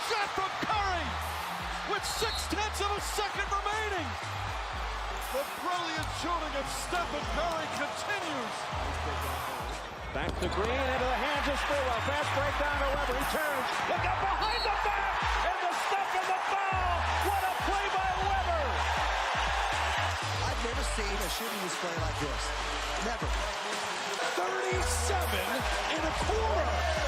shot from Curry with 0.6 of a second remaining. The brilliant shooting of Stephen Curry continues. Back to Green, into the hands of Spurwell. Fast break down to Weber. He turns. Look up behind the back. And the step and the foul. What a play by Weber. I've never seen a shooting display like this. Never. 37 and a quarter.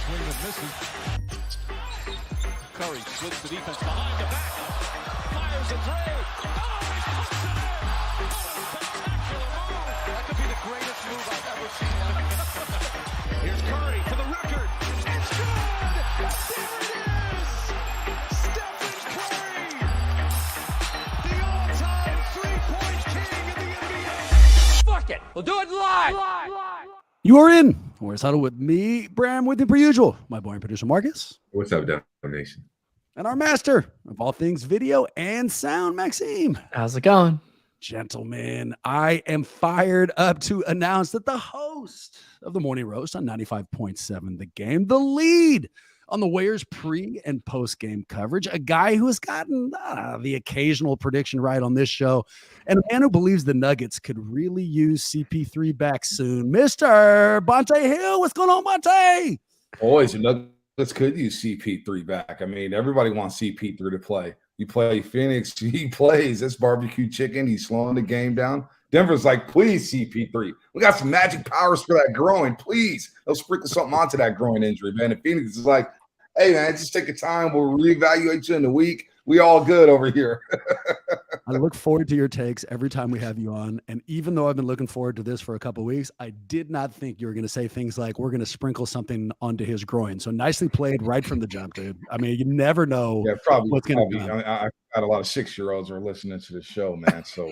Swing and misses. Curry splits the defense behind the back. Fires a three. Oh, he puts it in. What a spectacular move. That could be the greatest move I've ever seen. Here's Curry for the record. It's good. There it is. Stephen Curry, the all-time three-point king in the NBA. Fuck it. We'll do it live. You are in. Where's Huddle with me, Bram, with you per usual. My boy and producer Marcus. What's up, Nation? And our master of all things video and sound, Maxime. How's it going? Gentlemen, I am fired up to announce that the host of the Morning Roast on 95.7 The Game, the lead on the Warriors pre- and post-game coverage, a guy who has gotten the occasional prediction right on this show, and a man who believes the Nuggets could really use CP3 back soon, Mr. Bonta Hill. What's going on, Bonta? Boys, the Nuggets could use CP3 back. I mean, everybody wants CP3 to play. You play Phoenix, he plays. That's barbecue chicken. He's slowing the game down. Denver's like, please, CP3. We got some magic powers for that groin. Please. They'll sprinkle something onto that groin injury, man. And Phoenix is like, hey, man, just take your time. We'll reevaluate you in a week. We all good over here. I look forward to your takes every time we have you on. And even though I've been looking forward to this for a couple of weeks, I did not think you were going to say things like, we're going to sprinkle something onto his groin. So nicely played right from the jump, dude. I mean, you never know what's going to be. I got a lot of 6-year-olds who are listening to the show, man. So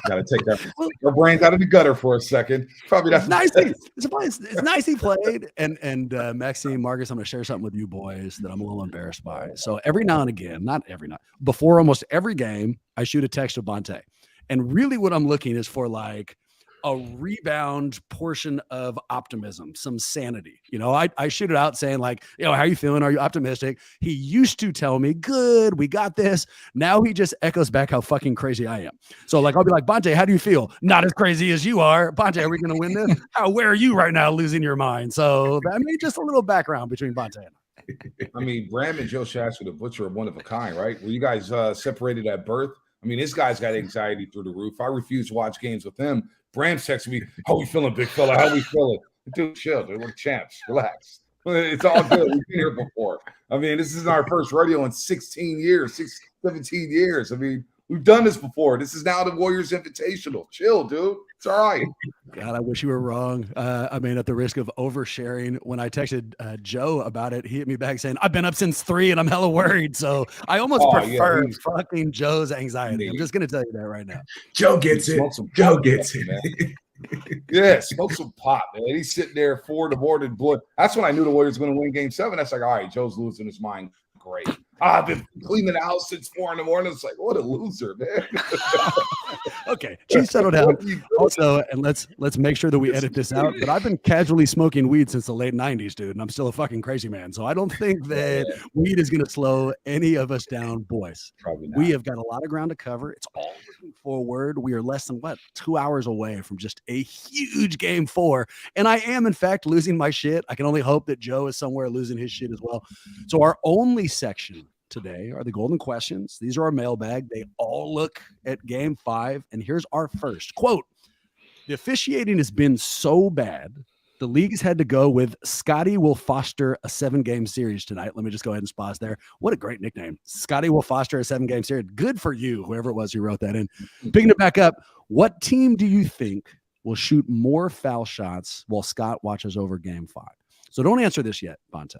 got to take that. Our brains out of the gutter for a second. Probably that's nicely. It's nicely played. And Maxime, Marcus, I'm going to share something with you boys that I'm a little embarrassed by. So every now and again, not every night, before almost every game, I shoot a text to Bonta. And really what I'm looking is for like a rebound portion of optimism, some sanity. You know, I shoot it out saying like, how are you feeling? Are you optimistic? He used to tell me, good, we got this. Now he just echoes back how fucking crazy I am. So like, I'll be like, Bonta, how do you feel? Not as crazy as you are. Bonta, are we going to win this? Where are you right now losing your mind? So I mean, just a little background between Bonta and I. I mean, Bram and Joe Shash were the butcher of one of a kind, right? Were you guys separated at birth? I mean, this guy's got anxiety through the roof. I refuse to watch games with him. Bram's texting me, how we feeling, big fella? How we feeling? Dude, chill, dude. We're champs. Relax. It's all good. We've been here before. I mean, this is our first rodeo in 17 years. I mean, we've done this before. This is now the Warriors Invitational. Chill, dude. It's all right. God, I wish you were wrong. I mean, at the risk of oversharing, when I texted Joe about it, he hit me back saying, I've been up since 3 and I'm hella worried. So I almost prefer fucking Joe's anxiety. I'm just going to tell you that right now. Joe gets it. Joe gets it, man. Yeah, smoke some pot, man. He's sitting there for the boarded blood. That's when I knew the Warriors were going to win Game 7. That's like, all right, Joe's losing his mind. Great. I've been cleaning the house since 4 a.m. It's like, what a loser, man. Okay, Chief, settle down. Also, and let's make sure that we edit this out. But I've been casually smoking weed since the late 90s, dude, and I'm still a fucking crazy man. So I don't think that weed is going to slow any of us down, boys. Probably not. We have got a lot of ground to cover. It's all looking forward. We are less than 2 hours away from just a huge Game 4, and I am in fact losing my shit. I can only hope that Joe is somewhere losing his shit as well. So our only section today are the golden questions. These are our mailbag. They all look at Game 5. And here's our first quote. The officiating has been so bad, the league has had to go with Scotty will foster a 7-game series tonight. Let me just go ahead and pause there. What a great nickname. Scotty will foster a 7-game series. Good for you, whoever it was who wrote that in. Picking it back up, what team do you think will shoot more foul shots while Scott watches over Game 5? So don't answer this yet, Bonta.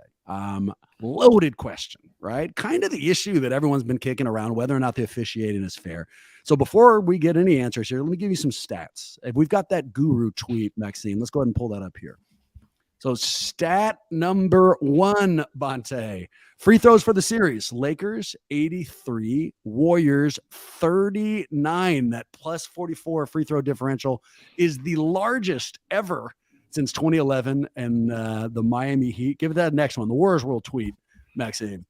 Loaded question, right? Kind of the issue that everyone's been kicking around, whether or not the officiating is fair. So before we get any answers here, let me give you some stats. If we've got that guru tweet, Maxine, let's go ahead and pull that up here. So stat number 1, Bonta. Free throws for the series. Lakers 83, Warriors 39. That plus 44 free throw differential is the largest ever since 2011. And the Miami Heat. Give it that next one. The Warriors World tweet, Maxime.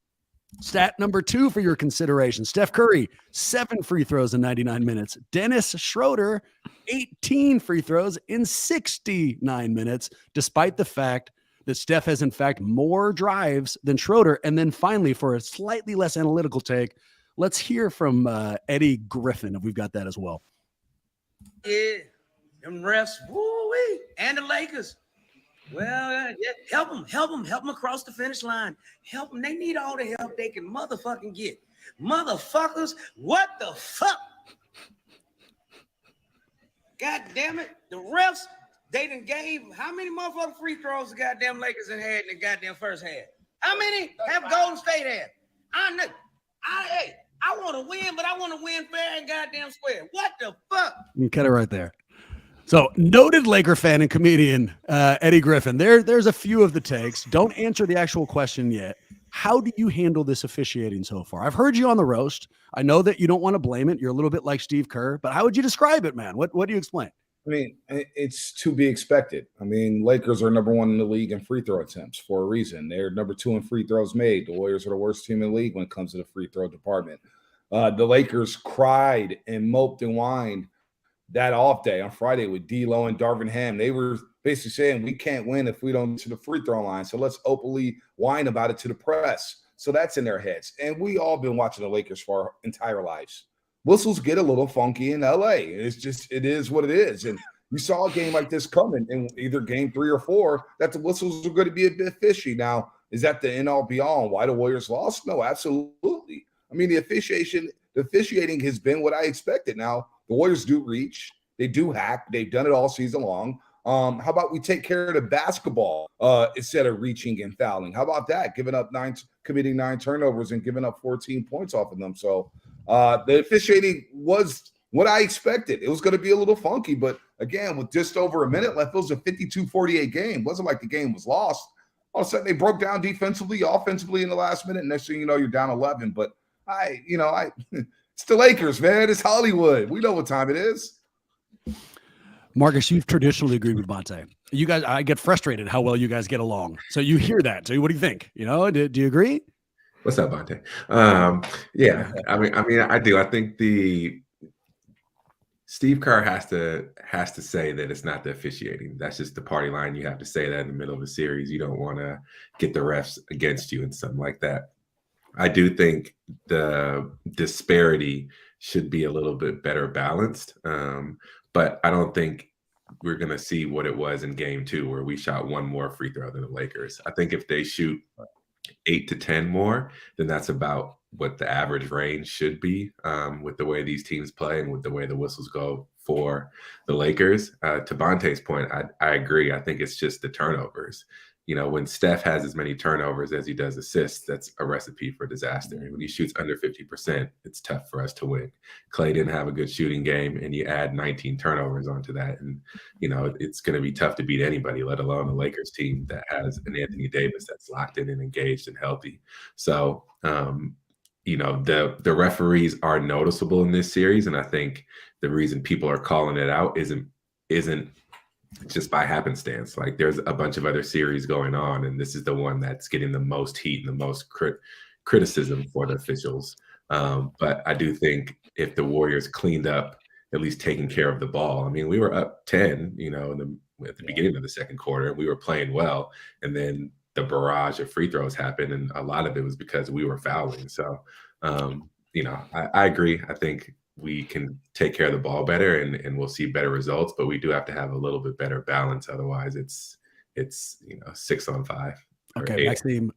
Stat number 2 for your consideration. Steph Curry, 7 free throws in 99 minutes. Dennis Schroeder, 18 free throws in 69 minutes, despite the fact that Steph has, in fact, more drives than Schroeder. And then finally, for a slightly less analytical take, let's hear from Eddie Griffin, if we've got that as well. Yeah, them refs, woo-wee, and the Lakers. Well, yeah, help them across the finish line. Help them. They need all the help they can motherfucking get. Motherfuckers, what the fuck? God damn it. The refs, they done gave how many motherfucking free throws the goddamn Lakers had in the goddamn first half? How many have Golden State had? I know. I want to win, but I want to win fair and goddamn square. What the fuck? You cut it right there. So, noted Laker fan and comedian Eddie Griffin. There's a few of the takes. Don't answer the actual question yet. How do you handle this officiating so far? I've heard you on the roast. I know that you don't want to blame it. You're a little bit like Steve Kerr, but how would you describe it, man? What do you explain? I mean, it's to be expected. I mean, Lakers are number 1 in the league in free throw attempts for a reason. They're number 2 in free throws made. The Warriors are the worst team in the league when it comes to the free throw department. The Lakers cried and moped and whined that off day on Friday with D'Lo and Darvin Ham. They were basically saying we can't win if we don't get to the free throw line. So let's openly whine about it to the press. So that's in their heads. And we all been watching the Lakers for our entire lives. Whistles get a little funky in LA. It is what it is. And you saw a game like this coming in either game 3 or 4 that the whistles are going to be a bit fishy. Now, is that the end all be all and why the Warriors lost? No, absolutely. I mean, the officiating has been what I expected. Now, the Warriors do reach. They do hack. They've done it all season long. How about we take care of the basketball instead of reaching and fouling? How about that? Committing 9 turnovers and giving up 14 points off of them. So the officiating was what I expected. It was going to be a little funky, but again, with just over a minute left, it was a 52-48 game. It wasn't like the game was lost. All of a sudden, they broke down defensively, offensively in the last minute. Next thing you know, you're down 11. But it's the Lakers, man. It's Hollywood. We know what time it is. Marcus, you've traditionally agreed with Bonta. You guys, I get frustrated how well you guys get along. So you hear that. So what do you think? Do you agree? What's up, Bonta? Yeah, I mean, I do. I think the Steve Kerr has to say that it's not the officiating. That's just the party line. You have to say that in the middle of a series. You don't want to get the refs against you and something like that. I do think the disparity should be a little bit better balanced. But I don't think we're going to see what it was in game 2 where we shot 1 more free throw than the Lakers. I think if they shoot 8 to 10 more, then that's about what the average range should be with the way these teams play and with the way the whistles go for the Lakers. To Bonta's point, I agree. I think it's just the turnovers. When Steph has as many turnovers as he does assists, that's a recipe for disaster. When he shoots under 50%, it's tough for us to win. Clay didn't have a good shooting game, and you add 19 turnovers onto that. And, it's going to be tough to beat anybody, let alone a Lakers team that has an Anthony Davis that's locked in and engaged and healthy. So, the referees are noticeable in this series. And I think the reason people are calling it out isn't just by happenstance. Like there's a bunch of other series going on, and this is the one that's getting the most heat and the most criticism for the officials. But I do think if the Warriors cleaned up, at least taking care of the ball. I mean, we were up 10, at the beginning of the second quarter, and we were playing well. And then the barrage of free throws happened, and a lot of it was because we were fouling. So, I agree. I think we can take care of the ball better and we'll see better results, but we do have to have a little bit better balance. Otherwise it's 6 on 5. Okay. Maxime,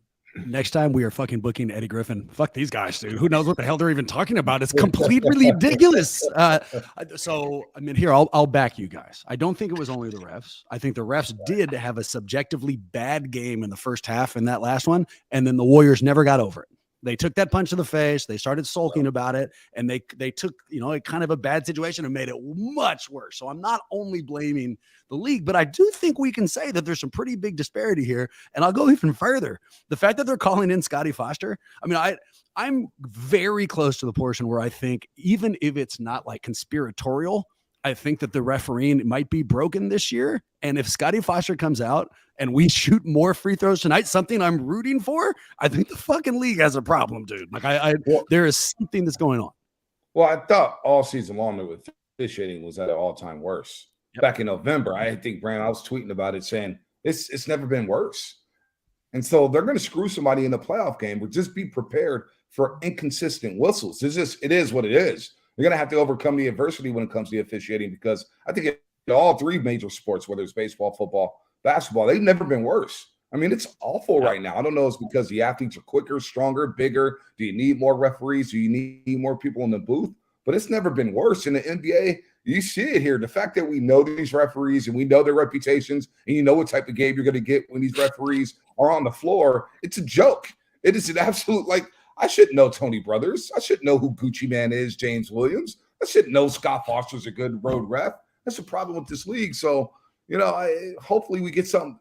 next time we are fucking booking Eddie Griffin. Fuck these guys, dude. Who knows what the hell they're even talking about? It's completely ridiculous. Here, I'll back you guys. I don't think it was only the refs. I think the refs did have a subjectively bad game in the first half in that last one. And then the Warriors never got over it. They took that punch to the face. They started sulking about it, and they took, a kind of a bad situation and made it much worse. So I'm not only blaming the league, but I do think we can say that there's some pretty big disparity here. And I'll go even further. The fact that they're calling in Scotty Foster, I mean, I'm very close to the portion where I think, even if it's not like conspiratorial, I think that the refereeing might be broken this year. And if Scotty Foster comes out and we shoot more free throws tonight, something I'm rooting for, I think the fucking league has a problem, dude. Like there is something that's going on. Well, I thought all season long the officiating was at an all-time worst. Yep. Back in November, I think, Brand, I was tweeting about it saying it's never been worse. And so they're going to screw somebody in the playoff game, but just be prepared for inconsistent whistles. It is what it is. You're going to have to overcome the adversity when it comes to the officiating, because I think all three major sports, whether it's baseball, football, basketball, they've never been worse. I mean, it's awful right now. I don't know if it's because the athletes are quicker, stronger, bigger. Do you need more referees? Do you need more people in the booth? But it's never been worse. In the NBA, you see it here. The fact that we know these referees and we know their reputations, and you know what type of game you're going to get when these referees are on the floor, it's a joke. It is an absolute, I should know Tony Brothers. I should know who Gucci Man is, James Williams. I should know Scott Foster's a good road ref. That's the problem with this league. So, hopefully we get some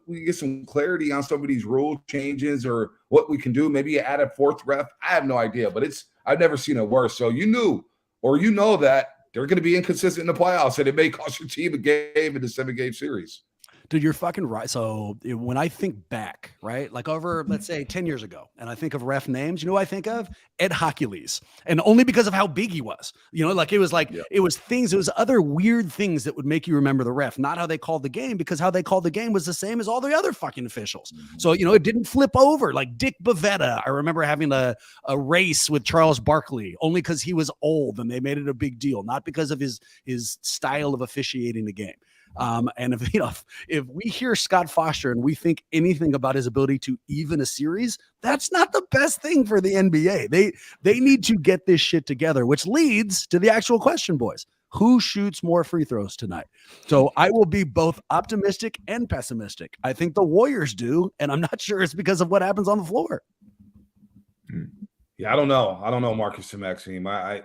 clarity on some of these rule changes or what we can do. Maybe add a fourth ref. I have no idea, but I've never seen it worse. So you know that they're going to be inconsistent in the playoffs, and it may cost your team a game in the 7-game series. Dude, you're fucking right. So when I think back, right, like over, let's say 10 years ago, and I think of ref names, you know who I think of? Ed Hercules. And only because of how big he was. It was other weird things that would make you remember the ref, not how they called the game, because how they called the game was the same as all the other fucking officials. So, it didn't flip over. Like Dick Bavetta, I remember having a race with Charles Barkley, only because he was old and they made it a big deal, not because of his style of officiating the game. And if we hear Scott Foster and we think anything about his ability to even a series, that's not the best thing for the NBA. They need to get this shit together, which leads to the actual question, boys. Who shoots more free throws tonight? So I will be both optimistic and pessimistic. I think the Warriors do, and I'm not sure it's because of what happens on the floor. Yeah, I don't know, Marcus and Maxime. The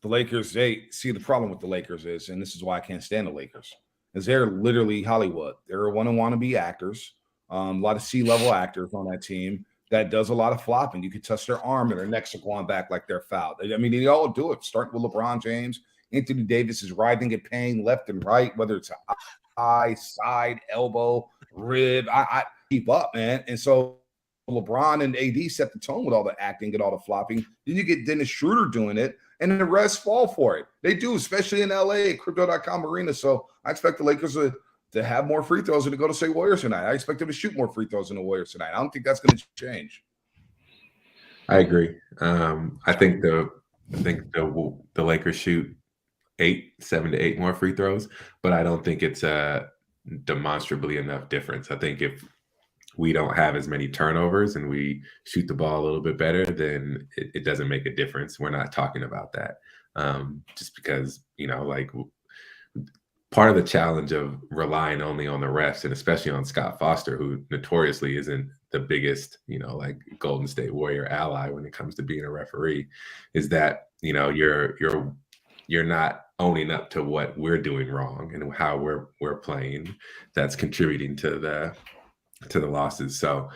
Lakers, the problem with the Lakers is, and this is why I can't stand the Lakers, is they're literally Hollywood. They're wannabe actors, a lot of C-level actors on that team that does a lot of flopping. You can touch their arm and their necks are going back like they're fouled. I mean, they all do it, starting with LeBron James. Anthony Davis is writhing in pain left and right, whether it's an eye, side, elbow, rib. I keep up, man. And so LeBron and AD set the tone with all the acting and all the flopping. Then you get Dennis Schroeder doing it, and the rest fall for it. They do, especially in LA, Crypto.com Arena. So I expect the Lakers to have more free throws and to go to, say, Warriors tonight. I expect them to shoot more free throws than the Warriors tonight. I don't think that's going to change. I agree. I think the Lakers shoot 7 to 8 more free throws, but I don't think it's a demonstrably enough difference. I think if we don't have as many turnovers and we shoot the ball a little bit better, then it doesn't make a difference. We're not talking about that. Just because, part of the challenge of relying only on the refs, and especially on Scott Foster, who notoriously isn't the biggest, Golden State Warrior ally when it comes to being a referee, is that, you're not owning up to what we're doing wrong and how we're playing. That's contributing to the losses. So,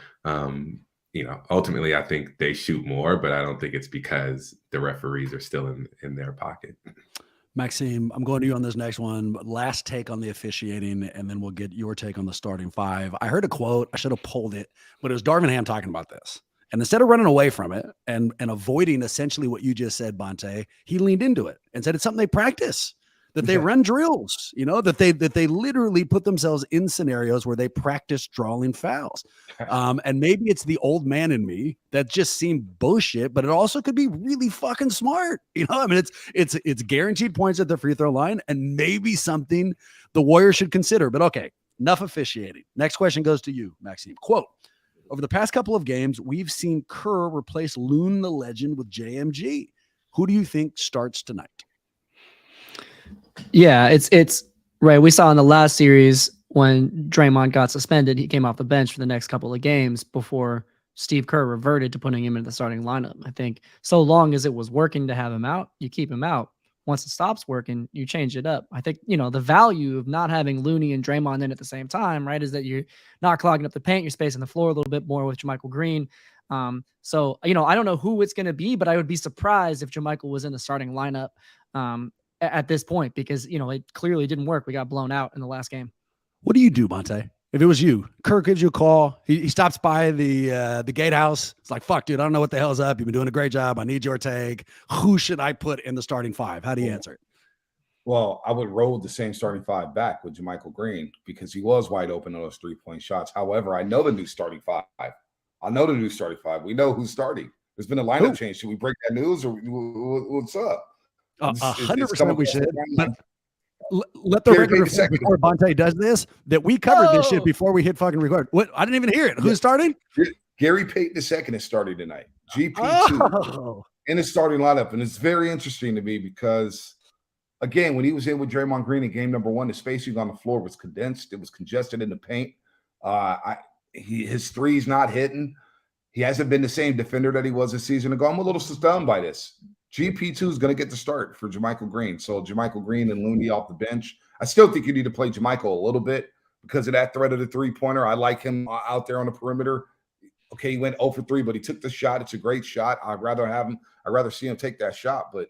ultimately I think they shoot more, but I don't think it's because the referees are still in their pocket. Maxime, I'm going to you on this next one. Last take on the officiating, and then we'll get your take on the starting five. I heard a quote. I should have pulled it, but it was Darvin Ham talking about this. And instead of running away from it and avoiding essentially what you just said, Bonta, he leaned into it and said it's something they practice, that they run drills, that they literally put themselves in scenarios where they practice drawing fouls. And maybe it's the old man in me that just seemed bullshit, but it also could be really fucking smart. It's guaranteed points at the free throw line, and maybe something the Warriors should consider. But okay, enough officiating. Next question goes to you, Maxime. Quote: over the past couple of games, we've seen Kerr replace Loon the Legend with JMG. Who do you think starts tonight? Yeah, it's right. We saw in the last series when Draymond got suspended, he came off the bench for the next couple of games before Steve Kerr reverted to putting him in the starting lineup. I think so long as it was working to have him out, you keep him out. Once it stops working, you change it up. I think, the value of not having Looney and Draymond in at the same time, right, is that you're not clogging up the paint, you're spacing the floor a little bit more with JaMychal Green. So, I don't know who it's going to be, but I would be surprised if JaMychal was in the starting lineup at this point because, it clearly didn't work. We got blown out in the last game. What do you do, Bonta? If it was you, Kirk gives you a call. He stops by the gatehouse. It's like, fuck, dude, I don't know what the hell's up. You've been doing a great job. I need your take. Who should I put in the starting five? How do you answer it? Well, I would roll the same starting five back with JaMychal Green because he was wide open on those 3-point shots. However, I know the new starting five. I know the new starting five. We know who's starting. There's been a lineup change. Should we break that news or what's up? 100% we should. But let the record reflect before Bonta does this that we covered this shit before we hit fucking record. What? I didn't even hear it. Who's starting? Gary Payton II is starting tonight. GP2 in his starting lineup. And it's very interesting to me because, again, when he was in with Draymond Green in game number 1, his spacing on the floor was condensed. It was congested in the paint. His three's not hitting. He hasn't been the same defender that he was a season ago. I'm a little stunned by this. GP2 is going to get the start for JaMychal Green. So JaMychal Green and Looney off the bench. I still think you need to play JaMychal a little bit because of that threat of the three-pointer. I like him out there on the perimeter. Okay, he went 0 for 3, but he took the shot. It's a great shot. I'd rather see him take that shot, but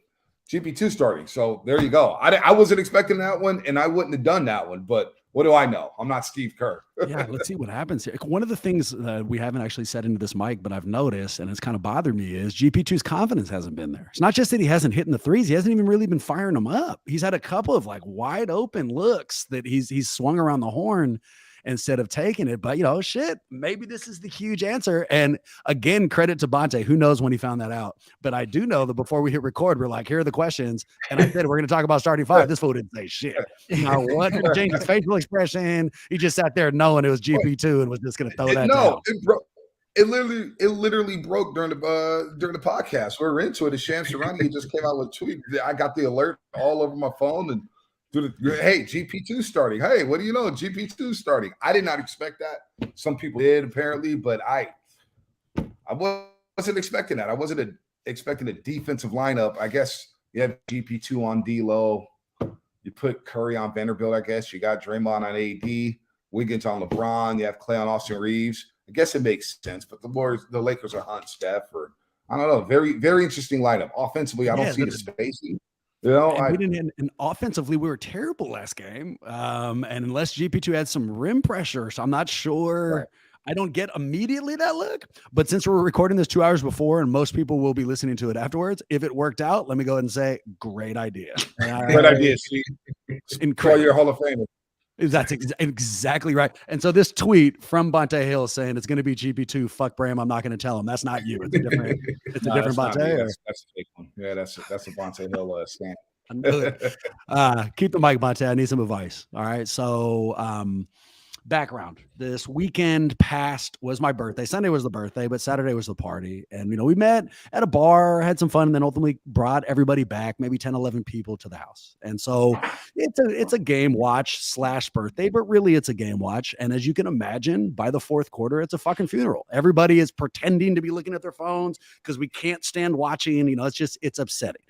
GP2 starting. So there you go. I wasn't expecting that one, and I wouldn't have done that one, but what do I know? I'm not Steve Kerr. Yeah, let's see what happens here. One of the things that we haven't actually said into this mic, but I've noticed, and it's kind of bothered me, is GP2's confidence hasn't been there. It's not just that he hasn't hit in the threes. He hasn't even really been firing them up. He's had a couple of like wide open looks that he's swung around the horn instead of taking it. But, shit, maybe this is the huge answer. And again, credit to Bonta. Who knows when he found that out? But I do know that before we hit record, we're like, here are the questions. And I said, we're going to talk about starting five. This fool didn't say shit. What? He changed his facial expression. He just sat there knowing it was GP2 and was just going to throw that down. It literally broke during the podcast. We were into it. Shams Charania just came out with a tweet. I got the alert all over my phone and hey, GP2 starting. Hey, what do you know? GP2 starting. I did not expect that. Some people did apparently, but I wasn't expecting that. I wasn't expecting a defensive lineup. I guess you have GP2 on D-Lo. You put Curry on Vanderbilt, I guess. You got Draymond on AD. Wiggins on LeBron. You have Clay on Austin Reeves. I guess it makes sense, but the Lakers are hunting Steph. Or I don't know. Very, very interesting lineup. Offensively, I don't see the spacing. And offensively, we were terrible last game. And unless GP2 had some rim pressure, so I'm not sure. Right. I don't get immediately that look. But since we're recording this 2 hours before, and most people will be listening to it afterwards, if it worked out, let me go ahead and say, great idea. Great idea, Steve. Incredible. You're a Hall of Famer. That's exactly right. And so this tweet from Bonta Hill saying it's going to be GP2. Fuck Bram. I'm not going to tell him. That's not you. It's a different. It's a different Bonta. That's a fake one. Yeah, that's a Bonta Hill stand. Keep the mic, Bonta. I need some advice. All right. So background. This weekend past was my birthday. Sunday was the birthday, but Saturday was the party. And, we met at a bar, had some fun, and then ultimately brought everybody back, maybe 10, 11 people to the house. And so it's a game watch / birthday, but really it's a game watch. And as you can imagine, by the fourth quarter, it's a fucking funeral. Everybody is pretending to be looking at their phones because we can't stand watching. It's upsetting.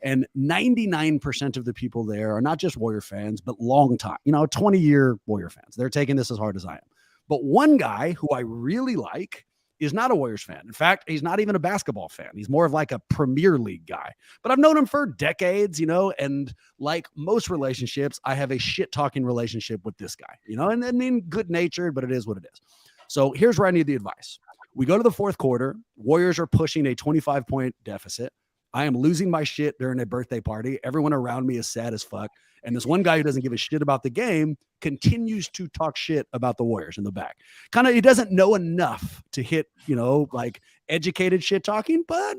And 99% of the people there are not just Warrior fans, but long time, 20-year Warrior fans. They're taking this as hard as I am. But one guy who I really like is not a Warriors fan. In fact, he's not even a basketball fan. He's more of like a Premier League guy. But I've known him for decades, and like most relationships, I have a shit-talking relationship with this guy, and I mean good-natured, but it is what it is. So here's where I need the advice. We go to the fourth quarter. Warriors are pushing a 25-point deficit. I am losing my shit during a birthday party. Everyone around me is sad as fuck. And this one guy who doesn't give a shit about the game continues to talk shit about the Warriors in the back. He doesn't know enough to hit, like educated shit talking, but,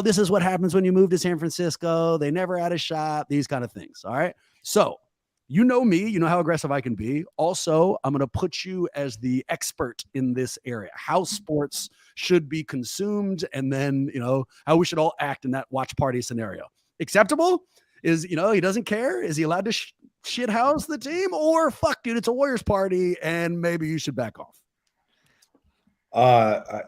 this is what happens when you move to San Francisco. They never had a shot, these kind of things. All right. So you know me, you know how aggressive I can be. Also, I'm going to put you as the expert in this area, how sports should be consumed, and then, how we should all act in that watch party scenario. Acceptable? Is, he doesn't care? Is he allowed to shit house the team? Or fuck, dude, it's a Warriors party and maybe you should back off? I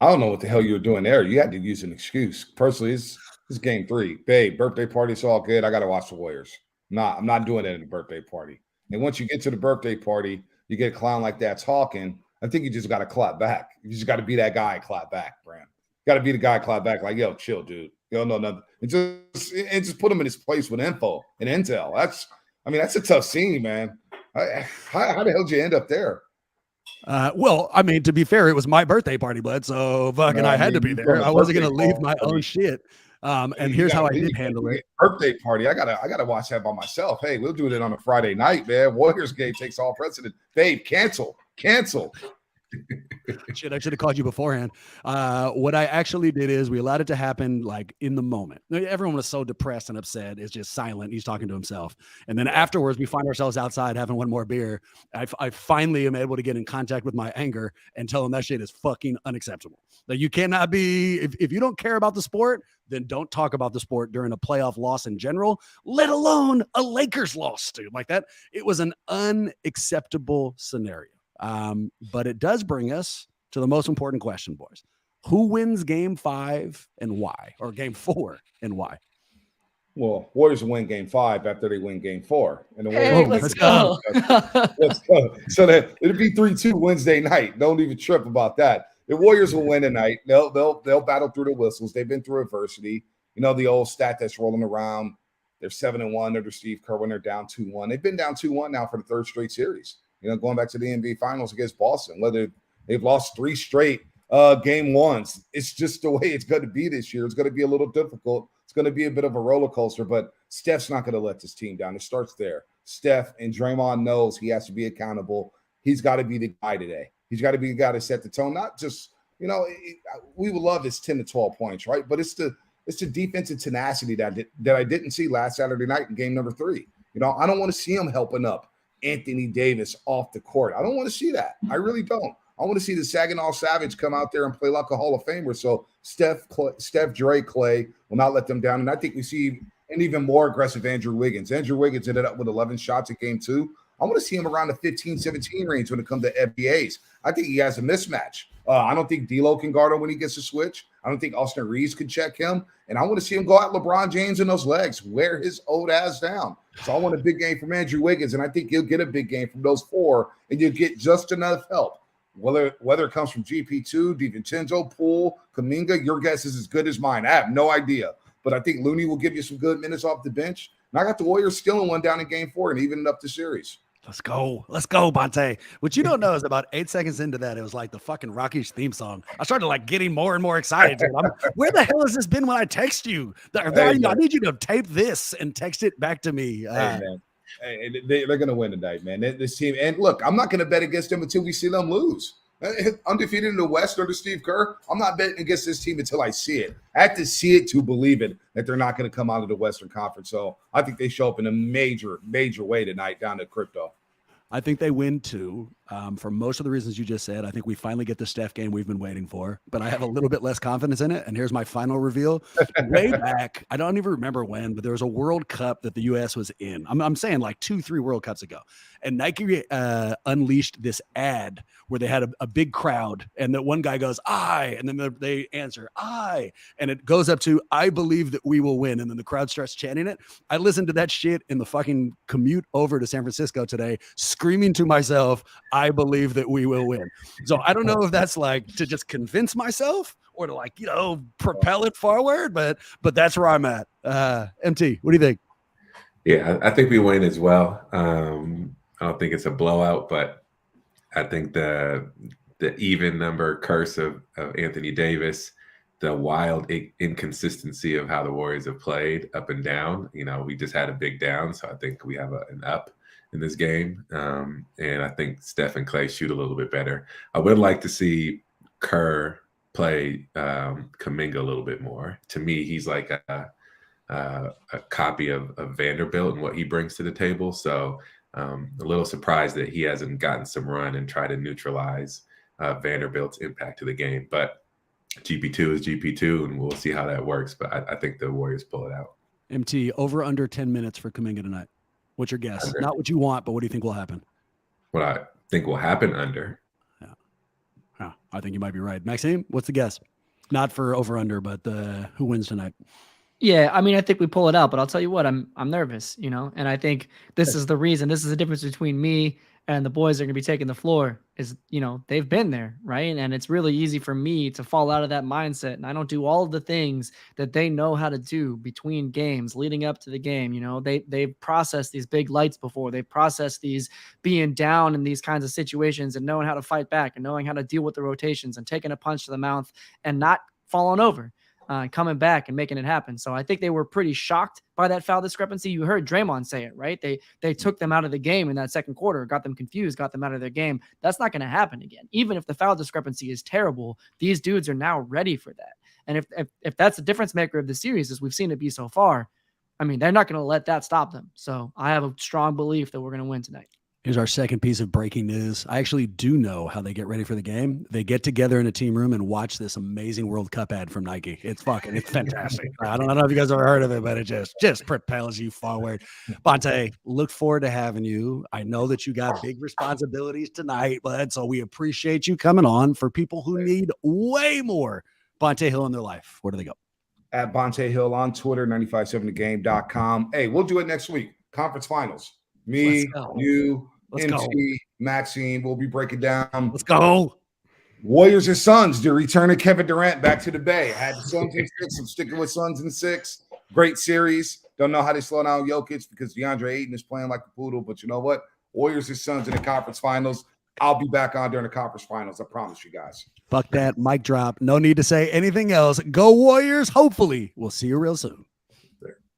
don't know what the hell you were doing there. You had to use an excuse. Personally, it's game 3. Babe, birthday party's all good. I got to watch the Warriors. I'm not doing it at a birthday party. And once you get to the birthday party, you get a clown like that talking. I think you just got to clap back. You just got to be that guy and clap back, Bram. Got to be the guy clap back like, yo, chill, dude. You don't know nothing. And just put him in his place with info and intel. That's a tough scene, man. How the hell did you end up there? Well, I mean, to be fair, it was my birthday party, bud. So fucking, I had to be there. I wasn't gonna leave my own shit. And here's how I did handle it. Birthday party. I gotta watch that by myself. Hey, we'll do it on a Friday night, man. Warriors game takes all precedent. Babe, cancel. Shit, I should have called you beforehand. What I actually did is we allowed it to happen like in the moment. Everyone was so depressed and upset. It's just silent. He's talking to himself. And then afterwards, we find ourselves outside having one more beer. I finally am able to get in contact with my anger and tell him that shit is fucking unacceptable. That you cannot be, if you don't care about the sport, then don't talk about the sport during a playoff loss in general, let alone a Lakers loss, dude. Like that, it was an unacceptable scenario. But it does bring us to the most important question, boys. Who wins game 5 and why? Or game 4 and why? Well, Warriors win game 5 after they win game 4. And the Let's go. Let's go. So that it'll be 3-2 Wednesday night. Don't even trip about that. The Warriors will win tonight. They'll battle through the whistles. They've been through adversity. You know, the old stat that's rolling around. They're 7-1 under Steve Kerr when they're down 2-1. They've been down 2-1 now for the 3rd straight series. You know, going back to the NBA Finals against Boston, whether they've lost 3 straight game 1s. It's just the way it's going to be this year. It's going to be a little difficult. It's going to be a bit of a roller coaster, but Steph's not going to let this team down. It starts there. Steph and Draymond knows he has to be accountable. He's got to be the guy today. He's got to be the guy to set the tone. Not just, you know, we would love this 10 to 12 points, right? But it's the defensive tenacity that I didn't see last Saturday night in game number 3. You know, I don't want to see him helping up Anthony Davis off the court. I don't want to see that. I really don't. I want to see the Saginaw Savage come out there and play like a Hall of Famer. So Steph, Dre, Clay will not let them down. And I think we see an even more aggressive Andrew Wiggins. Andrew Wiggins ended up with 11 shots in game 2. I want to see him around the 15, 17 range when it comes to FBAs. I think he has a mismatch. I don't think D'Lo can guard him when he gets a switch. I don't think Austin Reeves could check him. And I want to see him go at LeBron James in those legs, wear his old ass down. So I want a big game from Andrew Wiggins, and I think you'll get a big game from those 4, and you'll get just enough help. Whether it comes from GP2, DiVincenzo, Poole, Kuminga, your guess is as good as mine. I have no idea. But I think Looney will give you some good minutes off the bench. And I got the Warriors stealing one down in game 4 and evening up the series. Let's go, Bonta. What you don't know is about 8 seconds into that, it was like the fucking Rockies theme song. I started like getting more and more excited. Dude. Where the hell has this been when I text you? I need you to tape this and text it back to me. Hey, man. Hey, they're going to win tonight, man. This team, and look, I'm not going to bet against them until we see them lose. Undefeated in the West under Steve Kerr, I'm not betting against this team until I see it. I have to see it to believe it that they're not going to come out of the Western Conference. So I think they show up in a major, major way tonight down at Crypto. I think they win too. For most of the reasons you just said, I think we finally get the Steph game we've been waiting for, but I have a little bit less confidence in it. And here's my final reveal. Way back, I don't even remember when, but there was a World Cup that the U.S. was in. I'm saying like 2-3 World Cups ago. And Nike unleashed this ad where they had a big crowd, and that one guy goes, "I," and then they answer, "I," and it goes up to, "I believe that we will win," and then the crowd starts chanting it. I listened to that shit in the fucking commute over to San Francisco today, screaming to myself, "I believe that we will win." So I don't know if that's like to just convince myself or to, like, you know, propel it forward, but that's where I'm at. MT, what do you think? Yeah, I think we win as well. I don't think it's a blowout, but I think the even number curse of Anthony Davis, the wild inconsistency of how the Warriors have played up and down. You know, we just had a big down, so I think we have an up in this game. And I think Steph and Clay shoot a little bit better. I would like to see Kerr play Kuminga a little bit more. To me, he's like a copy of Vanderbilt and what he brings to the table. So a little surprised that he hasn't gotten some run and try to neutralize Vanderbilt's impact to the game. But GP2 is GP2, and we'll see how that works. But I think the Warriors pull it out. MT, over under 10 minutes for Kuminga tonight. What's your guess? Not what you want, but what do you think will happen? What I think will happen under. Yeah. All I think you might be right. Maxime, what's the guess? Not for over under, but who wins tonight? Yeah, I mean, I think we pull it out, but I'll tell you what, I'm nervous, and I think this is the reason. This is the difference between me and the boys that are going to be taking the floor is, they've been there, right? And it's really easy for me to fall out of that mindset, and I don't do all of the things that they know how to do between games, leading up to the game. They've processed these big lights before. They've processed these being down in these kinds of situations and knowing how to fight back and knowing how to deal with the rotations and taking a punch to the mouth and not falling over. Coming back and making it happen. So I think they were pretty shocked by that foul discrepancy. You heard Draymond say it, right? They took them out of the game in that second quarter, got them confused, got them out of their game. That's not going to happen again. Even if the foul discrepancy is terrible, these dudes are now ready for that. And if that's the difference maker of the series, as we've seen it be so far, I mean, they're not going to let that stop them. So I have a strong belief that we're going to win tonight. Here's our second piece of breaking news. I actually do know how they get ready for the game. They get together in a team room and watch this amazing World Cup ad from Nike. It's fantastic. I don't know if you guys ever heard of it, but it just propels you forward. Bonta, look forward to having you. I know that you got big responsibilities tonight, but so we appreciate you coming on. For people who need way more Bonta Hill in their life, where do they go? At Bonta Hill on Twitter, 957thegame.com. Hey, we'll do it next week. Conference finals. Me, you, MT, Maxine, we'll be breaking down. Let's go. Warriors and Suns, the return of Kevin Durant back to the Bay. I had the Suns in 6. I'm sticking with Suns in 6. Great series. Don't know how they slow down Jokic because DeAndre Ayton is playing like a poodle. But you know what? Warriors and Suns in the conference finals. I'll be back on during the conference finals. I promise you guys. Fuck that. Mic drop. No need to say anything else. Go Warriors. Hopefully, we'll see you real soon.